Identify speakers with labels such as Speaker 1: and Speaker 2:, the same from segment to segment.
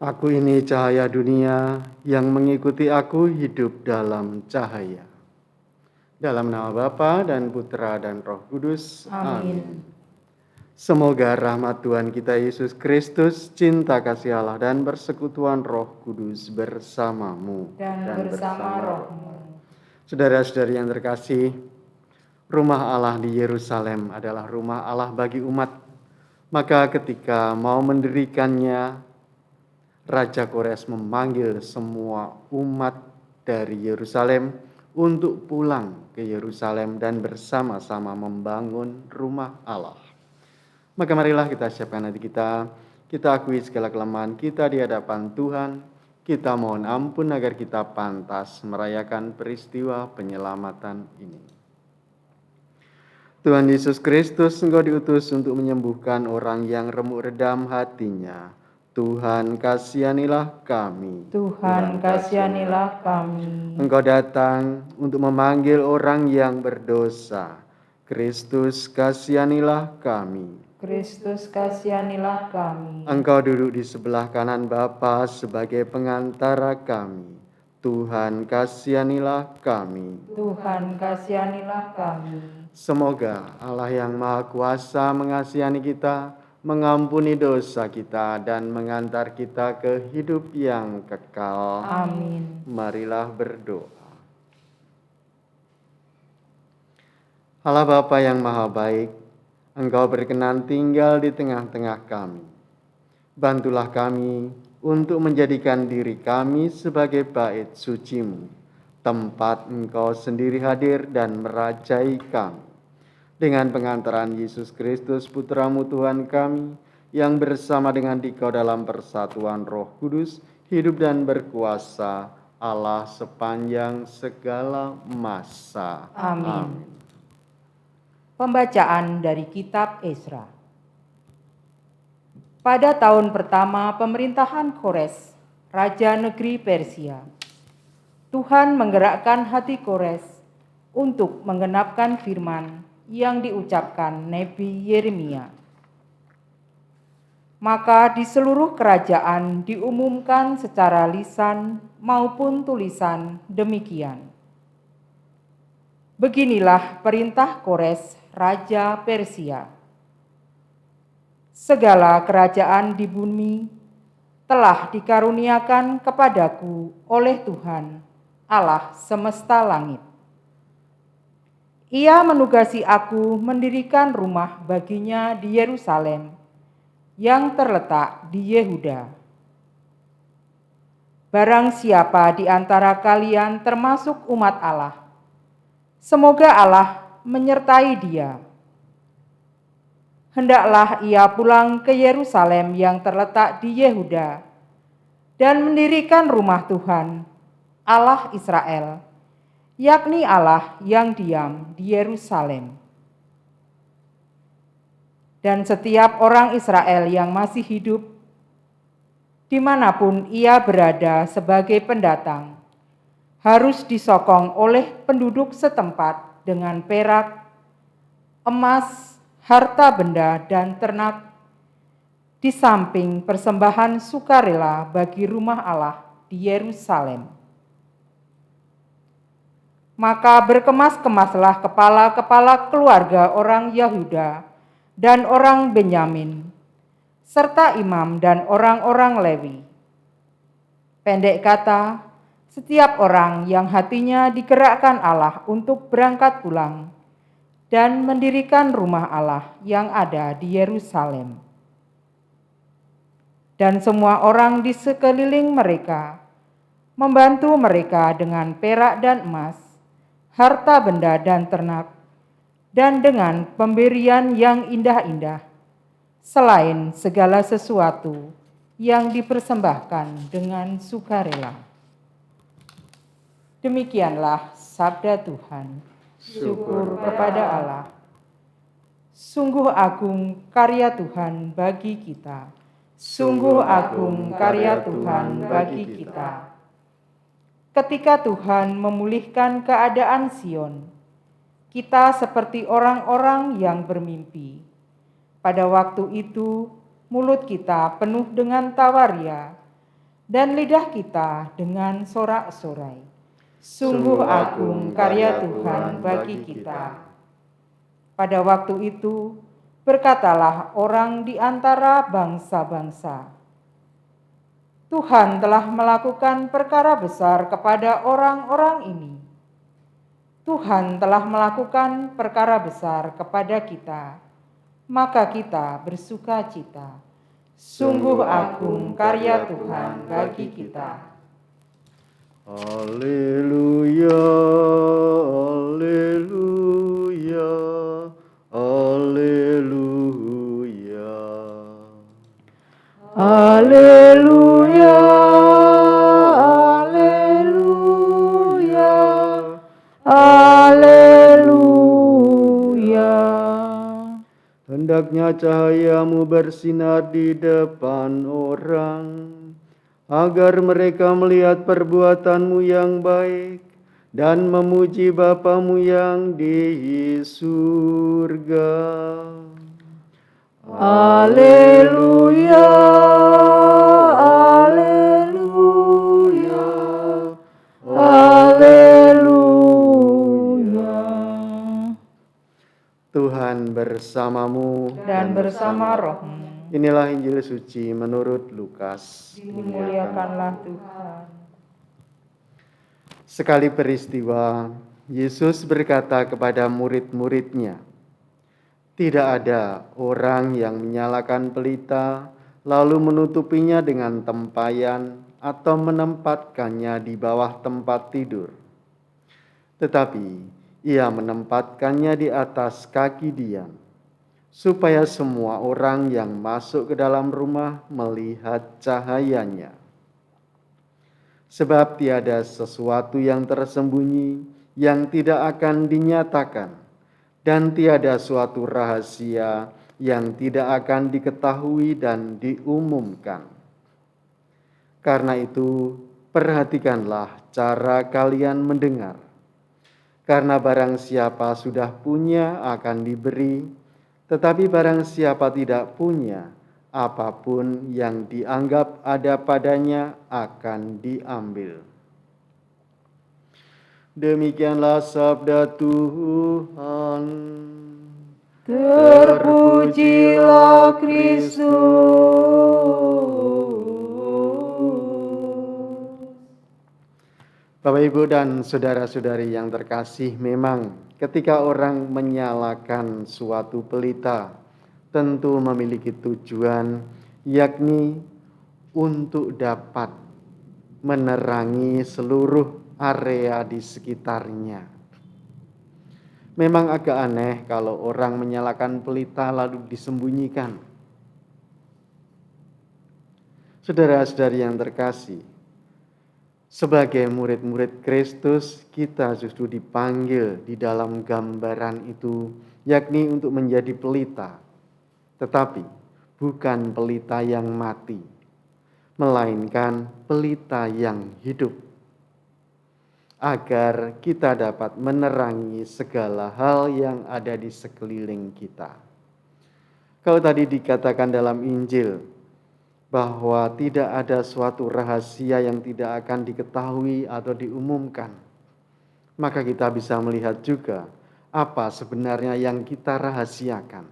Speaker 1: Aku ini cahaya dunia, yang mengikuti aku hidup dalam cahaya. Dalam nama Bapa dan Putra dan Roh Kudus. Amin. Semoga rahmat Tuhan kita Yesus Kristus, cinta kasih Allah dan persekutuan Roh Kudus bersamamu
Speaker 2: dan bersama rohmu.
Speaker 1: Saudara-saudari yang terkasih, rumah Allah di Yerusalem adalah rumah Allah bagi umat. Maka ketika mau mendirikannya, Raja Kores memanggil semua umat dari Yerusalem untuk pulang ke Yerusalem dan bersama-sama membangun rumah Allah. Maka marilah kita siapkan hati kita akui segala kelemahan kita di hadapan Tuhan, kita mohon ampun agar kita pantas merayakan peristiwa penyelamatan ini. Tuhan Yesus Kristus, Engkau diutus untuk menyembuhkan orang yang remuk redam hatinya. Tuhan kasihanilah kami.
Speaker 2: Tuhan kasihanilah kami.
Speaker 1: Engkau datang untuk memanggil orang yang berdosa. Kristus kasihanilah kami.
Speaker 2: Kristus kasihanilah kami.
Speaker 1: Engkau duduk di sebelah kanan Bapa sebagai pengantara kami. Tuhan kasihanilah kami.
Speaker 2: Tuhan kasihanilah kami.
Speaker 1: Semoga Allah yang Maha Kuasa mengasihani kita, mengampuni dosa kita, dan mengantar kita ke hidup yang kekal.
Speaker 2: Amin.
Speaker 1: Marilah berdoa. Allah Bapa yang Maha Baik, Engkau berkenan tinggal di tengah-tengah kami. Bantulah kami untuk menjadikan diri kami sebagai bait suci-Mu, tempat Engkau sendiri hadir dan merajai kami. Dengan pengantaran Yesus Kristus, Putra-Mu Tuhan kami, yang bersama dengan Dikau dalam persatuan Roh Kudus, hidup dan berkuasa Allah sepanjang segala masa.
Speaker 2: Amin. Pembacaan dari Kitab Ezra. Pada tahun pertama pemerintahan Kores, Raja Negeri Persia, Tuhan menggerakkan hati Kores untuk menggenapkan firman yang diucapkan Nabi Yeremia. Maka di seluruh kerajaan diumumkan secara lisan maupun tulisan demikian. Beginilah perintah Kores, Raja Persia. Segala kerajaan di bumi telah dikaruniakan kepadaku oleh Tuhan, Allah semesta langit. Ia menugasi aku mendirikan rumah baginya di Yerusalem yang terletak di Yehuda. Barang siapa di antara kalian termasuk umat Allah, semoga Allah menyertai dia. Hendaklah ia pulang ke Yerusalem yang terletak di Yehuda dan mendirikan rumah Tuhan, Allah Israel, yakni Allah yang diam di Yerusalem. Dan setiap orang Israel yang masih hidup, dimanapun ia berada sebagai pendatang, harus disokong oleh penduduk setempat dengan perak, emas, harta benda, dan ternak, di samping persembahan sukarela bagi rumah Allah di Yerusalem. Maka berkemas-kemaslah kepala-kepala keluarga orang Yehuda dan orang Benyamin, serta imam dan orang-orang Lewi. Pendek kata, setiap orang yang hatinya digerakkan Allah untuk berangkat pulang dan mendirikan rumah Allah yang ada di Yerusalem. Dan semua orang di sekeliling mereka membantu mereka dengan perak dan emas, harta benda dan ternak, dan dengan pemberian yang indah-indah, selain segala sesuatu yang dipersembahkan dengan sukarela. Demikianlah sabda Tuhan. Syukur kepada Allah. Sungguh agung karya Tuhan bagi kita. Sungguh agung karya Tuhan bagi kita. Ketika Tuhan memulihkan keadaan Sion, kita seperti orang-orang yang bermimpi. Pada waktu itu, mulut kita penuh dengan tawaria, dan lidah kita dengan sorak-sorai. Sungguh agung karya Tuhan bagi kita. Pada waktu itu, berkatalah orang di antara bangsa-bangsa, Tuhan telah melakukan perkara besar kepada orang-orang ini. Tuhan telah melakukan perkara besar kepada kita, maka kita bersuka cita. Sungguh agung karya Tuhan bagi kita.
Speaker 1: Haleluya, haleluya, haleluya.
Speaker 2: Haleluya, haleluya, haleluya.
Speaker 1: Hendaknya cahayamu bersinar di depan orang, agar mereka melihat perbuatanmu yang baik dan memuji Bapamu yang di surga.
Speaker 2: Haleluya, haleluya, haleluya.
Speaker 1: Tuhan bersamamu
Speaker 2: Dan bersama rohmu,
Speaker 1: Inilah Injil suci menurut Lukas.
Speaker 2: dimuliakanlah Tuhan.
Speaker 1: Sekali peristiwa, Yesus berkata kepada murid-muridnya, "Tidak ada orang yang menyalakan pelita lalu menutupinya dengan tempayan atau menempatkannya di bawah tempat tidur. Tetapi ia menempatkannya di atas kaki Dian, supaya semua orang yang masuk ke dalam rumah melihat cahayanya. Sebab tiada sesuatu yang tersembunyi yang tidak akan dinyatakan, dan tiada suatu rahasia yang tidak akan diketahui dan diumumkan. Karena itu, perhatikanlah cara kalian mendengar. Karena barang siapa sudah punya akan diberi, tetapi barang siapa tidak punya, apapun yang dianggap ada padanya akan diambil." Demikianlah sabda Tuhan.
Speaker 2: Terpujilah Kristus.
Speaker 1: Bapak, Ibu, dan saudara-saudari yang terkasih, memang ketika orang menyalakan suatu pelita, tentu memiliki tujuan, yakni untuk dapat menerangi seluruh area di sekitarnya. Memang agak aneh kalau orang menyalakan pelita lalu disembunyikan. Saudara-saudari yang terkasih, sebagai murid-murid Kristus, kita justru dipanggil di dalam gambaran itu, yakni untuk menjadi pelita. Tetapi bukan pelita yang mati, melainkan pelita yang hidup, agar kita dapat menerangi segala hal yang ada di sekeliling kita. Kalau tadi dikatakan dalam Injil bahwa tidak ada suatu rahasia yang tidak akan diketahui atau diumumkan, maka kita bisa melihat juga apa sebenarnya yang kita rahasiakan.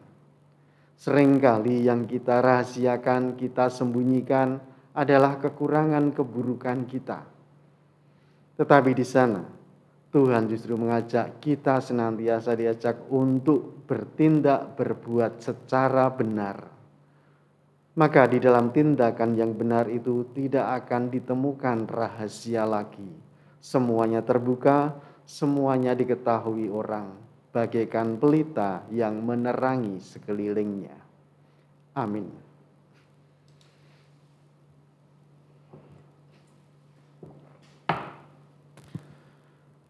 Speaker 1: Seringkali yang kita rahasiakan, kita sembunyikan adalah kekurangan keburukan kita. Tetapi di sana Tuhan justru mengajak kita senantiasa diajak untuk bertindak, berbuat secara benar. Maka di dalam tindakan yang benar itu tidak akan ditemukan rahasia lagi. Semuanya terbuka, semuanya diketahui orang, bagaikan pelita yang menerangi sekelilingnya. Amin.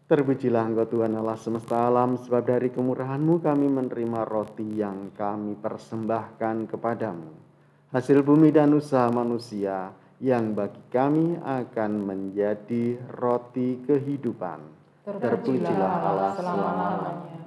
Speaker 1: Terpujilah Engkau Tuhan Allah semesta alam, sebab dari kemurahan-Mu kami menerima roti yang kami persembahkan kepadamu. Hasil bumi dan usaha manusia yang bagi kami akan menjadi roti kehidupan. Terpujilah Allah selama-lamanya.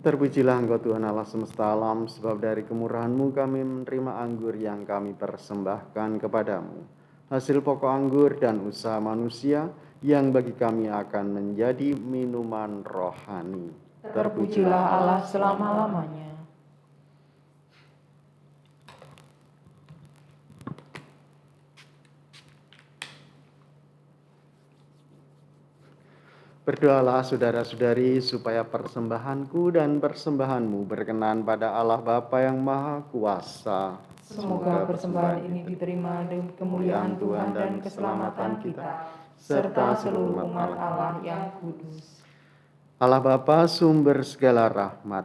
Speaker 1: Terpujilah Engkau Tuhan Allah semesta alam, sebab dari kemurahan-Mu kami menerima anggur yang kami persembahkan kepadamu. Hasil pokok anggur dan usaha manusia yang bagi kami akan menjadi minuman rohani.
Speaker 2: Terpujilah Allah selama-lamanya.
Speaker 1: Berdoalah saudara-saudari supaya persembahanku dan persembahanmu berkenan pada Allah Bapa yang Maha Kuasa.
Speaker 2: Semoga persembahan ini diterima dengan kemuliaan Tuhan dan keselamatan kita, serta seluruh umat Allah yang kudus.
Speaker 1: Allah Bapa, sumber segala rahmat,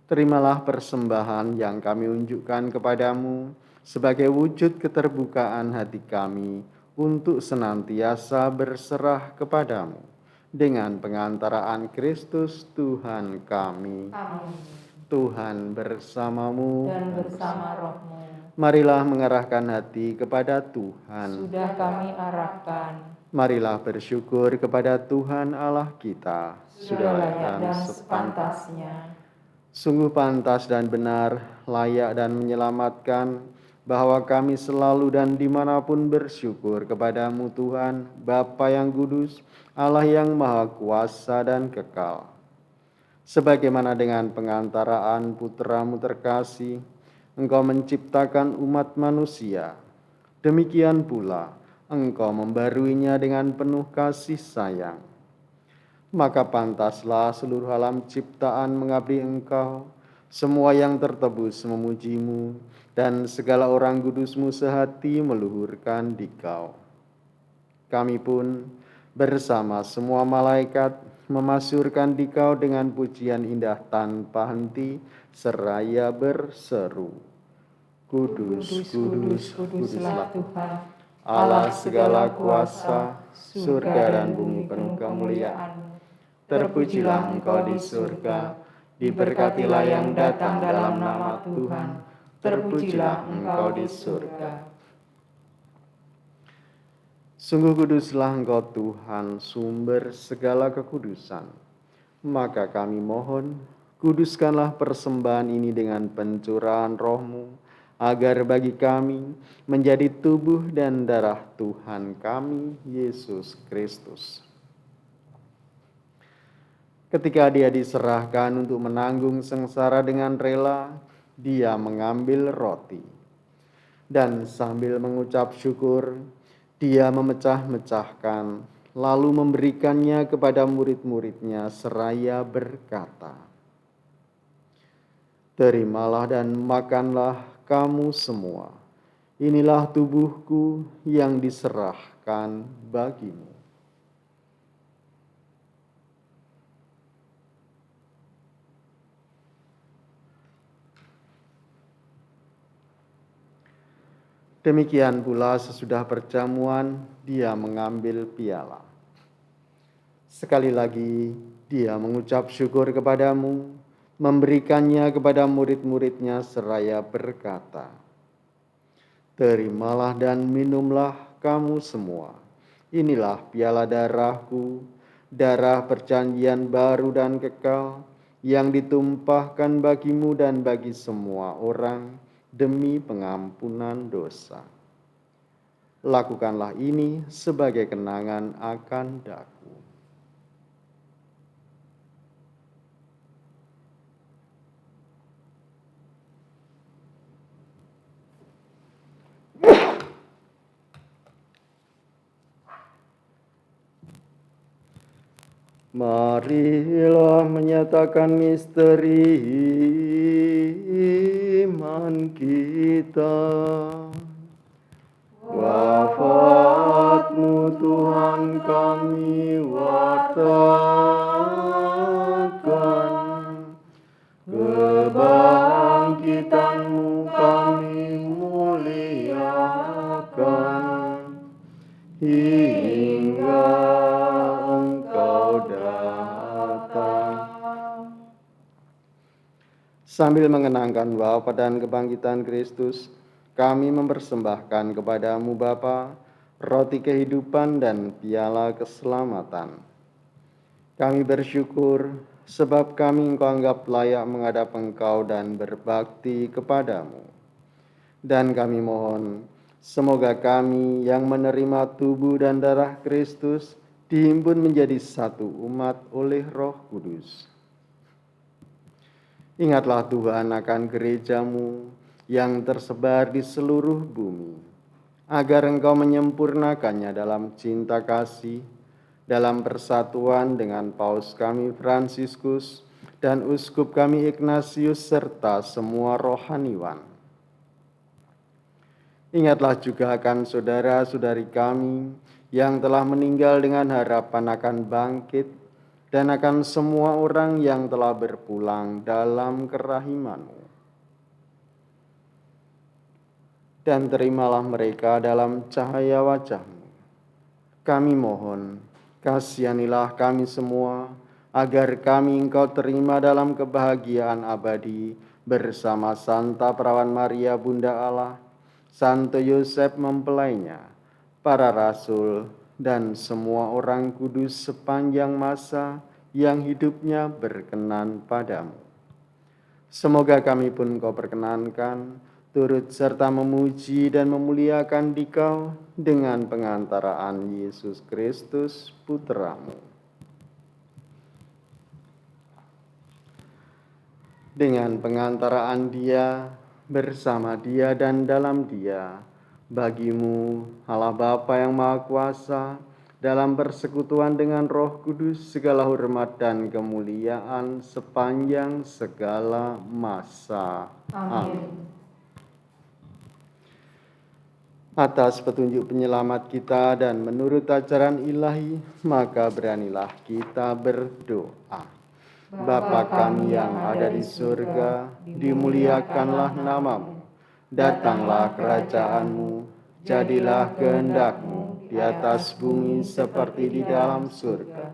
Speaker 1: terimalah persembahan yang kami unjukkan kepadamu sebagai wujud keterbukaan hati kami untuk senantiasa berserah kepadamu dengan pengantaraan Kristus Tuhan kami.
Speaker 2: Amin.
Speaker 1: Tuhan bersamamu
Speaker 2: Dan bersama rohmu.
Speaker 1: Marilah mengarahkan hati kepada Tuhan.
Speaker 2: Sudah kami arahkan.
Speaker 1: Marilah bersyukur kepada Tuhan Allah kita.
Speaker 2: Sudah layak dan sepantasnya.
Speaker 1: Sungguh pantas dan benar, layak dan menyelamatkan, bahwa kami selalu dan dimanapun bersyukur kepadamu Tuhan, Bapa yang kudus, Allah yang maha kuasa dan kekal. Sebagaimana dengan pengantaraan putra-Mu terkasih, Engkau menciptakan umat manusia. Demikian pula, Engkau membaruinya dengan penuh kasih sayang. Maka pantaslah seluruh alam ciptaan mengabdi Engkau, semua yang tertebus memuji-Mu, dan segala orang kudus-Mu sehati meluhurkan Dikau. Kami pun bersama semua malaikat memasyurkan Dikau dengan pujian indah tanpa henti, seraya berseru, Kudus, kudus, kuduslah
Speaker 2: Tuhan,
Speaker 1: Allah segala kuasa, surga dan bumi penuh kemuliaan. Terpujilah Engkau di surga, diberkatilah yang datang dalam nama Tuhan. Terpujilah Engkau di surga. Sungguh kuduslah Engkau Tuhan, sumber segala kekudusan. Maka kami mohon, kuduskanlah persembahan ini dengan pencurahan Roh-Mu, agar bagi kami menjadi tubuh dan darah Tuhan kami, Yesus Kristus. Ketika Dia diserahkan untuk menanggung sengsara dengan rela, Dia mengambil roti. Dan sambil mengucap syukur, Dia memecah-mecahkan, lalu memberikannya kepada murid-murid-Nya seraya berkata, Terimalah dan makanlah kamu semua. Inilah tubuhku yang diserahkan bagimu. Demikian pula sesudah perjamuan, Dia mengambil piala. Sekali lagi, Dia mengucap syukur kepadamu, memberikannya kepada murid-murid-Nya seraya berkata, Terimalah dan minumlah kamu semua. Inilah piala darah-Ku, darah perjanjian baru dan kekal, yang ditumpahkan bagimu dan bagi semua orang demi pengampunan dosa. Lakukanlah ini sebagai kenangan akan Daku. Marilah menyatakan misteri iman kita. Wafat-Mu Tuhan kami wartakan, kebangkitan-Mu kami muliakan, hingga Engkau datang. Sambil mengenangkan wafat dan kebangkitan Kristus, kami mempersembahkan kepadamu Bapa, roti kehidupan dan piala keselamatan. Kami bersyukur sebab kami Engkau anggap layak menghadap Engkau dan berbakti kepadamu. Dan kami mohon, semoga kami yang menerima tubuh dan darah Kristus dihimpun menjadi satu umat oleh Roh Kudus. Ingatlah Tuhan akan gerejamu yang tersebar di seluruh bumi, agar Engkau menyempurnakannya dalam cinta kasih, dalam persatuan dengan Paus kami Fransiskus dan Uskup kami Ignatius serta semua rohaniwan. Ingatlah juga akan saudara-saudari kami yang telah meninggal dengan harapan akan bangkit dan akan semua orang yang telah berpulang dalam kerahiman-Mu. Dan terimalah mereka dalam cahaya wajah-Mu. Kami mohon, kasihanilah kami semua, agar kami Engkau terima dalam kebahagiaan abadi bersama Santa Perawan Maria Bunda Allah, Santo Yosef mempelainya, para rasul, dan semua orang kudus sepanjang masa yang hidupnya berkenan padamu. Semoga kami pun Kau perkenankan, turut serta memuji dan memuliakan Dikau dengan pengantaraan Yesus Kristus, Putra-Mu. Dengan pengantaraan Dia, bersama Dia dan dalam Dia, bagi-Mu, Allah Bapa yang Maha Kuasa, dalam persekutuan dengan Roh Kudus, segala hormat dan kemuliaan sepanjang segala masa. Amin. Atas petunjuk penyelamat kita dan menurut ajaran ilahi, maka beranilah kita berdoa. Bapa kami yang ada di surga, dimuliakanlah nama-Mu. Datanglah kerajaan-Mu, jadilah kehendak-Mu di atas bumi seperti di dalam surga.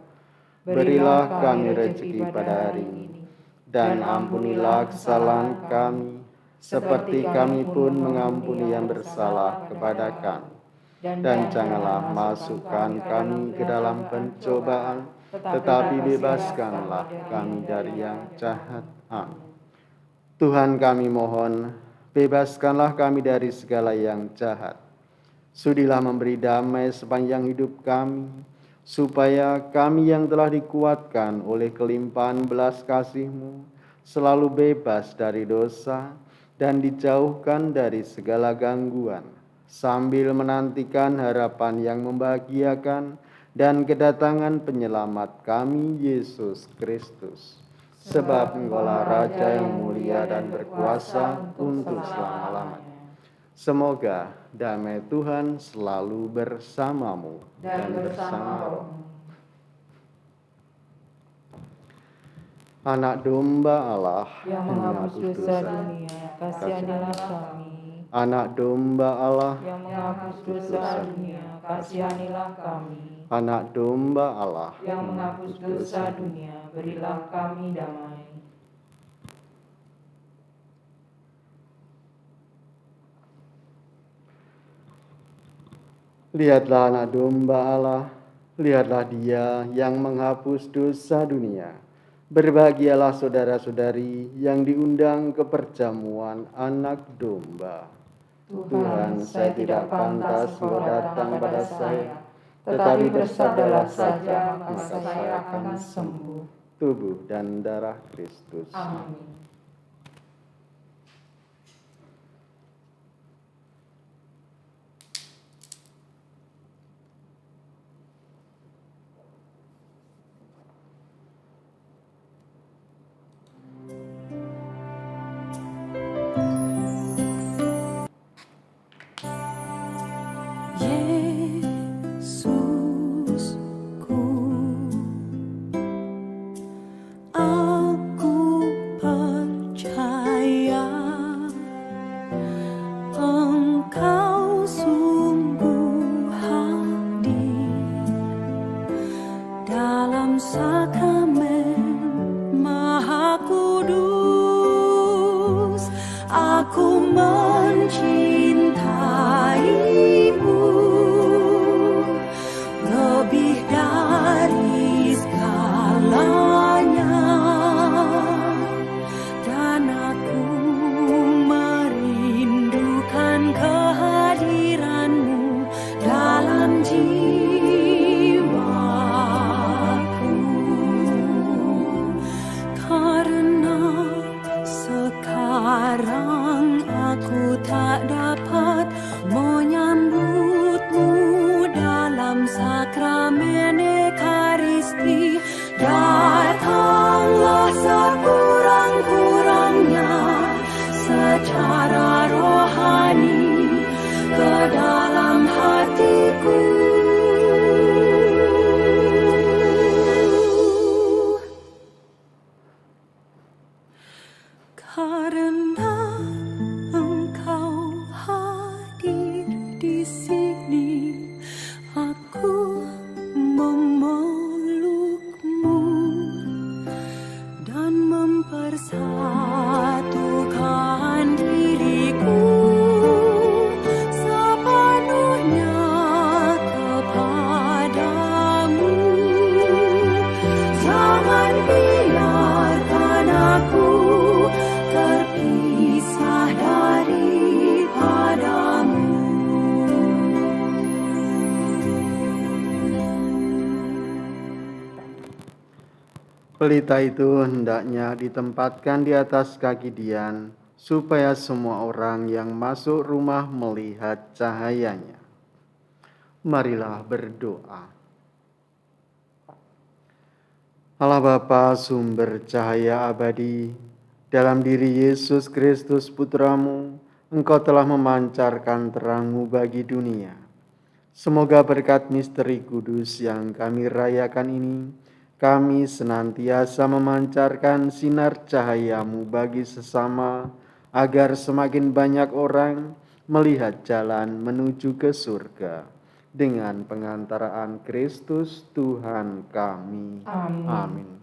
Speaker 1: Berilah kami rezeki pada hari ini, dan ampunilah kesalahan kami, seperti kami pun mengampuni yang bersalah kepada kami. Dan janganlah masukkan kami ke dalam pencobaan, tetapi bebaskanlah kami dari yang jahat. Amin. Tuhan kami mohon, bebaskanlah kami dari segala yang jahat. Sudilah memberi damai sepanjang hidup kami, supaya kami yang telah dikuatkan oleh kelimpahan belas kasih-Mu, selalu bebas dari dosa dan dijauhkan dari segala gangguan, sambil menantikan harapan yang membahagiakan dan kedatangan penyelamat kami, Yesus Kristus. Sebab Engkaulah Raja yang mulia dan berkuasa untuk selama-lamanya. Semoga damai Tuhan selalu bersamamu dan bersama. Anak domba Allah
Speaker 2: yang menghapus dosa dunia, kasihanilah kami.
Speaker 1: Anak domba Allah
Speaker 2: yang menghapus dosa dunia, kasihanilah kami.
Speaker 1: Anak domba Allah
Speaker 2: yang menghapus dosa dunia, berilah kami damai.
Speaker 1: Lihatlah anak domba Allah, lihatlah Dia yang menghapus dosa dunia. Berbahagialah saudara-saudari yang diundang ke perjamuan anak domba. Tuhan, saya tidak pantas Engkau datang pada saya, tetapi bersabdalah saja, maka saya akan sembuh. Tubuh dan darah Kristus.
Speaker 2: Amin.
Speaker 3: Lebih dari segalanya.
Speaker 1: Pelita itu hendaknya ditempatkan di atas kaki Dian, supaya semua orang yang masuk rumah melihat cahayanya. Marilah berdoa. Allah Bapa, sumber cahaya abadi, dalam diri Yesus Kristus Putramu, Engkau telah memancarkan terang-Mu bagi dunia. Semoga berkat misteri kudus yang kami rayakan ini, kami senantiasa memancarkan sinar cahaya-Mu bagi sesama, agar semakin banyak orang melihat jalan menuju ke surga. Dengan pengantaraan Kristus Tuhan kami. Amin.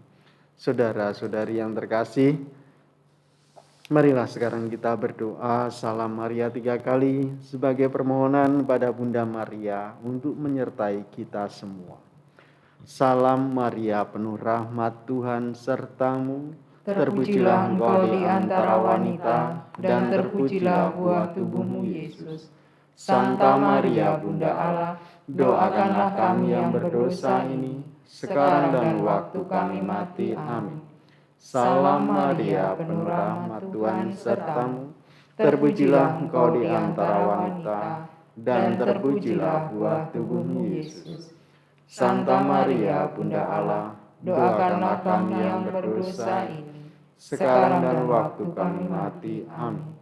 Speaker 1: Saudara-saudari yang terkasih, marilah sekarang kita berdoa Salam Maria 3 kali sebagai permohonan pada Bunda Maria untuk menyertai kita semua. Salam Maria, penuh rahmat Tuhan sertamu, terpujilah engkau di antara wanita, dan terpujilah buah tubuhmu Yesus. Santa Maria, Bunda Allah, doakanlah kami yang berdosa ini, sekarang dan waktu kami mati. Amin. Salam Maria, penuh rahmat Tuhan sertamu, terpujilah engkau di antara wanita, dan terpujilah buah tubuhmu Yesus. Santa Maria, Bunda Allah, doakanlah kami yang berdosa ini, sekarang dan waktu kami mati. Amin.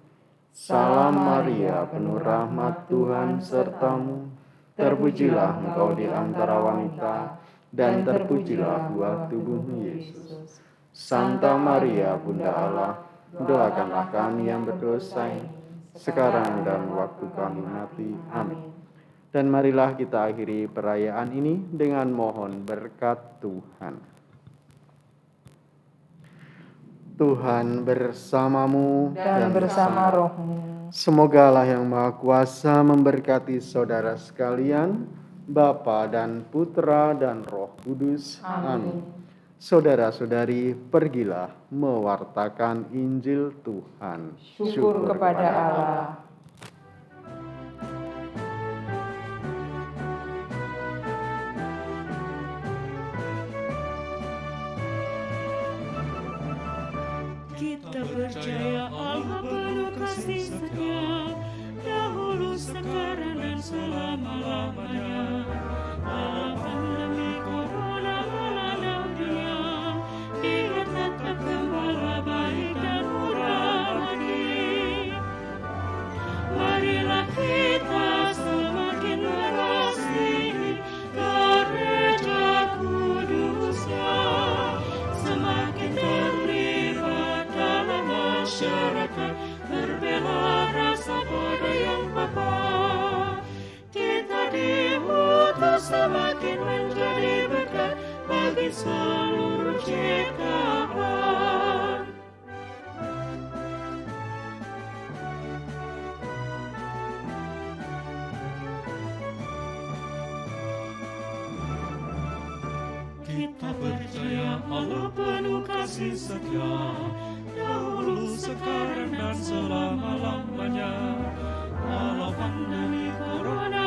Speaker 1: Salam Maria, penuh rahmat Tuhan sertamu, terpujilah engkau di antara wanita, dan terpujilah buah tubuhmu Yesus. Santa Maria, Bunda Allah, doakanlah kami yang berdosa ini, sekarang dan waktu kami mati. Amin. Dan marilah kita akhiri perayaan ini dengan mohon berkat Tuhan. Tuhan bersamamu
Speaker 2: dan bersama rohmu.
Speaker 1: Semoga Allah yang Maha Kuasa memberkati saudara sekalian, Bapa dan Putra dan Roh Kudus. Amin. Saudara-saudari, pergilah mewartakan Injil Tuhan.
Speaker 2: Syukur kepada Allah.
Speaker 3: Kita percaya Allah penuh kasih setia, dahulu, sekarang, dan selama-lamanya. Allah pandemi corona melanda dunia, Dia tetap gembala baik dan murah lagi. Marilah kita semakin mengasihi gereja kudusnya, semakin terlibat dalam masyarakat, berbela rasa pada yang Bapa. Kita diutus semakin menjadi berkat bagi seluruh ciptaan. Kita percaya Allah penuh kasih setia, dahulu, sekarang, dan selama-lamanya. Allah pandemi corona